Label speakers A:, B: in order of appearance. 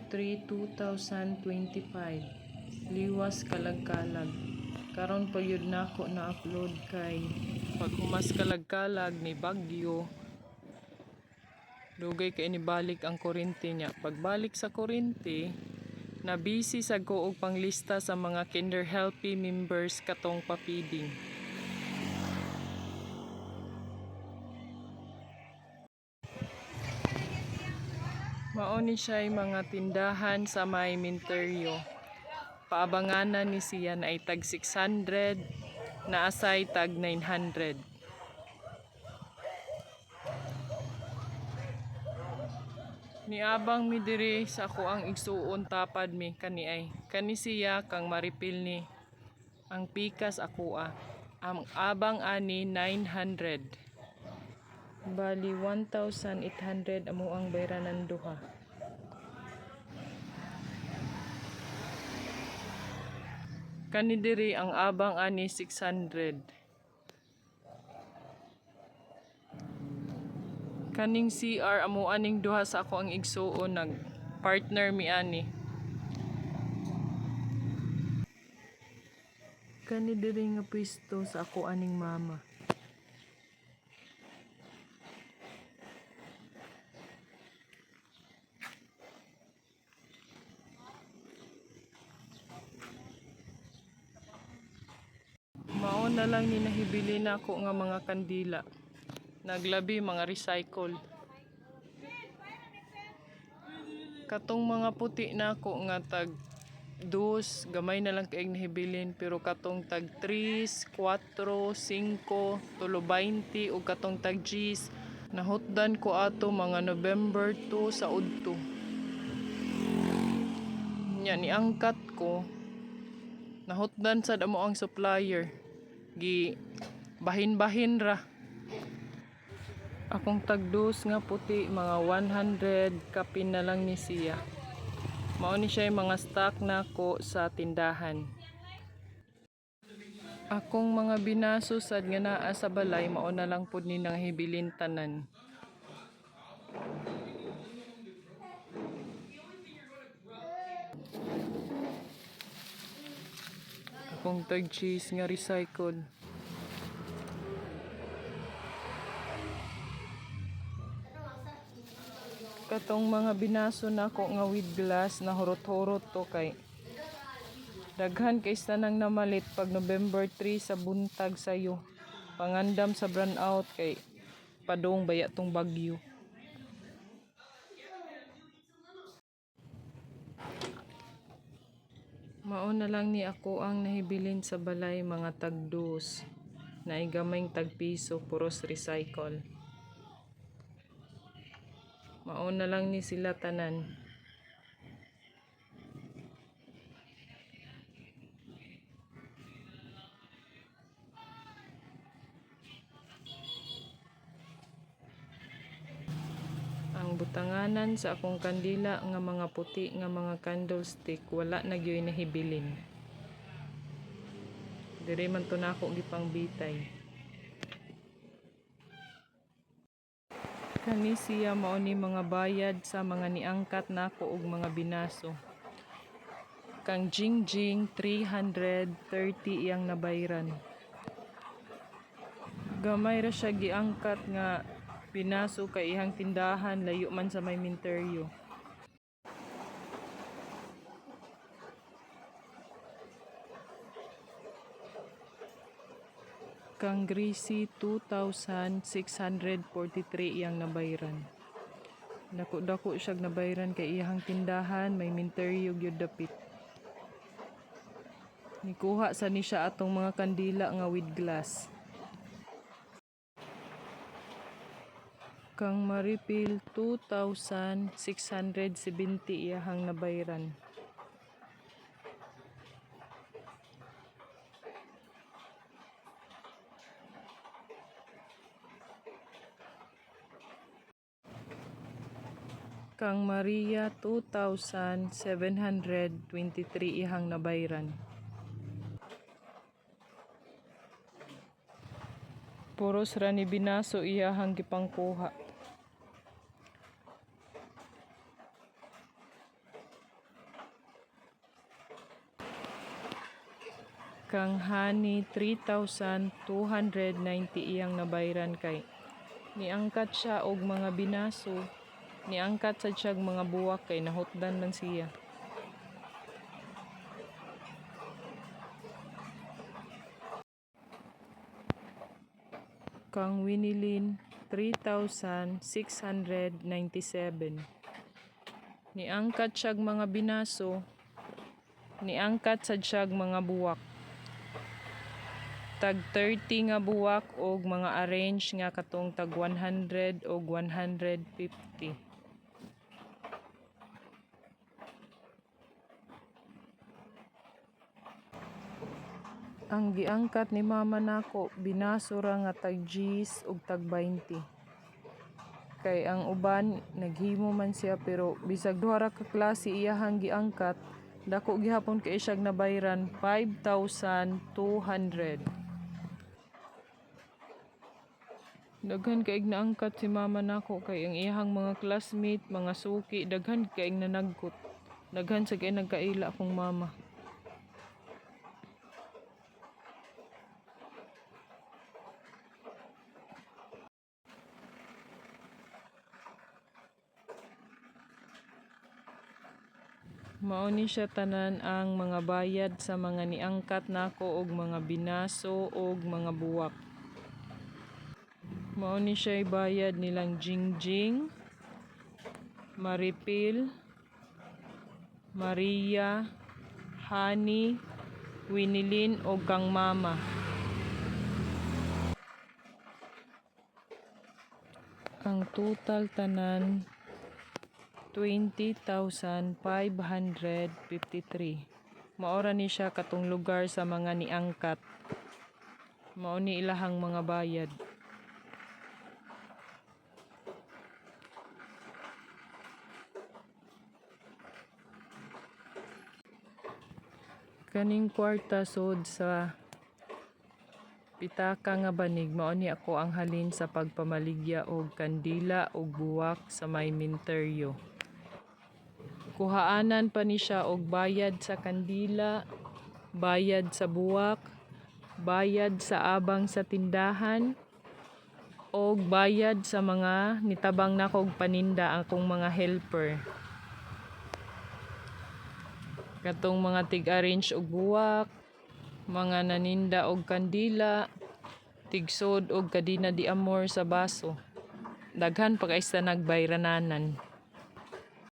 A: 3, 2025. Liwas kalag-kalag. Karon pa yun nako na-upload kay pag humas kalag-kalag ni bagyo. Dugay kay inibalik ang kuryente niya. Pagbalik sa kuryente, na busy sa ko og panglista sa mga Kinder Healthy members katong papiding. Mao ni siya'y mga tindahan sa may Minteryo. Paabanganan ni siya na ay tag 600, na asay tag 900. Niabang mi diri sa ako ang igsuon tapad mi kani siya kang maripil ni ang pikas akoa. Ang abang ani 900. Bali 1,800 amo ang bayranan duha. Kani diri ang abang ani 600. Kaning CR amo aning duha sa ako ang igsuon, nag partner mi ani. Kani diri nga pwesto sa ako aning mama. Mao na lang ni nahibili na ako nga mga kandila. Naglabi mga recycle. Katong mga puti na ako nga tag 2, gamay na lang kaig nahibilin, pero katong tag 3, 4, 5, tulo 20 ug katong tag Gs nahutdan ko ato mga November 2 sa udto. Nya ni angkat ko, nahutdan sad amo ang supplier. Gi bahin-bahin ra. Akong tagdos nga puti mga 100 kapin na lang ni siya. Mao ni siya mga stock nako sa tindahan. Akong mga binaso sad nga naa sa balay mao na lang pud ni nang hibilin tanan. Akong tag cheese nga recycle. Katong mga binaso nako nga with glass na hurot-hurot to kay daghan kay sanang namalit pag November 3 sa buntag sayo. Pangandam sa brownout kay padong baya tong bagyo. Mao na lang ni ako ang nahibilin sa balay mga tagdos. Naigamay tag piso puros recycle. Mao na lang ni sila tanan. Ang butanganan sa akong kandila nga mga puti nga mga candlestick wala na gyoy nahibilin. Dire man to nako gipang bitay. Kani siya mao ni mga bayad sa mga niangkat nako og mga binaso. Kang Jingjing 330 iyang nabayran. Gamay ra siya giangkat nga binaso kay ihang tindahan layo man sa may Minteryo. Kang Greasy 2,643 iyang nabayran. Dako-dako siya nabayran kay iyang tindahan may Minteryo gyud dapit. Nikuha sa ni siya atong mga kandila nga with glass. Kang Maripil 2,670 iyang nabayran. Kang Maria 2,723 ihang nabayran. Puros ra ni binaso iyahang gipangkuha. Kang honey 3,290 iyang nabayran kay niangkat siya og mga binaso, niangkat sa siyag mga buwak kay nahutdan lang siya. Kang Winilin 3,697 niangkat siyag mga binaso, niangkat sa siyag mga buwak. Tag 30 nga buwak og mga arrange nga katong tag 100 og 150. Ang giangkat ni mama nako binaso ra nga tag Gs ug tag 20. Kay ang uban naghimo man siya pero bisag duha ra ka klase iyahang giangkat, dako gihapon kay siyag nabayran 5,200. Daghan kaig naangkat si mama nako kay ang iyahang mga classmate, mga suki, daghan kaig nanagkot. Daghan sa kay nagkaila akong mama. Mao ni siya tanan ang mga bayad sa mga niangkat nako og mga binaso og mga buwak. Mao ni siya bayad nilang Jingjing, Maripil, Maria, Honey, Winilin o Kang Mama. Ang total tanan 20,553. Maora ni siya katong lugar sa mga niangkat. Mao ni ilahang mga bayad. Kaning kwarta sod sa pitaka nga banig mao ni ako ang halin sa pagpamaligya og kandila og buwak sa may minteryo. Kuhaanan pa ni siya og bayad sa kandila, bayad sa buwak, bayad sa abang sa tindahan, og bayad sa mga nitabang nako og paninda akong mga helper. Katong mga tig-arrange og buwak, mga naninda og kandila, tigsod og kadina di amor sa baso. Daghan pa kay sa nagbayrananan.